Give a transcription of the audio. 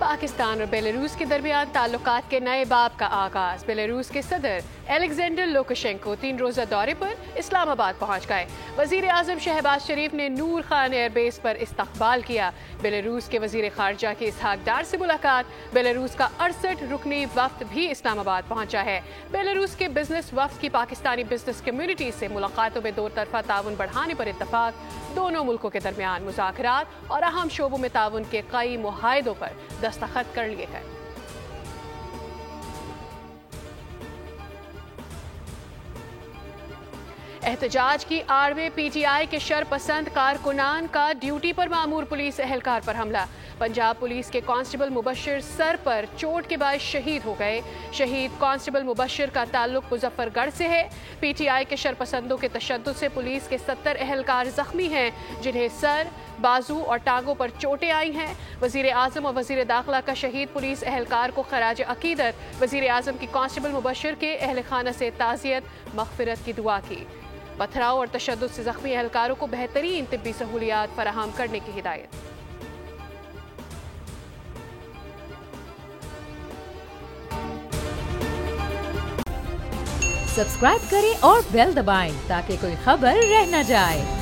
पाकिस्तान और बेलारूस के दरमियान ताल्लुकात के नए बाब का आगाज। बेलारूस के सदर एलेक्जेंडर लुकाशेंको 3 रोज़ा दौरे पर इस्लामाबाद पहुंच गए। वजीर आजम शहबाज शरीफ ने नूर खान एयरबेस पर इस्तकबाल किया। बेलारूस के वजीर खारजा की इसहाक डार से मुलाकात। बेलारूस का 68 रुकनी वफ्द भी इस्लामाबाद पहुंचा है। बेलारूस के बिजनेस वफ्द की पाकिस्तानी बिजनेस कम्युनिटी से मुलाकातों में 2 तरफा ताउन बढ़ाने पर इत्तफाक। दोनों मुल्कों के दरमियान मुज़ाकरात और अहम शोबों में ताउन के कई मुआहदों पर दस्तखत कर लिए गए। एहतजाज की आड़ में पीटीआई के शरपसंद कारकुनान का ड्यूटी पर मामूर पुलिस एहलकार पर हमला। पंजाब पुलिस के कांस्टेबल मुबश्शिर सर पर चोट के बाद शहीद हो गए। शहीद कांस्टेबल मुबश्शिर का ताल्लुक मुजफ्फरगढ़ से है। पीटीआई के शरपसंदों के तशद्दुद से पुलिस के 70 एहलकार जख्मी हैं, जिन्हें सर, बाजू और टांगों पर चोटें आई हैं। वजीर आजम और वजीर दाखिला का शहीद पुलिस एहलकार को खराज अकीदत। वजीर आजम की कांस्टेबल मुबश्शिर के अहल खाना से ताज़ियत, मग़फ़िरत की दुआ की। पथराव और तशद्दुद से जख्मी एहलकारों को बेहतरीन तिब्बी सहूलियात फराहम करने की हिदायत। सब्सक्राइब करें और बेल दबाएं ताकि कोई खबर रह न जाए।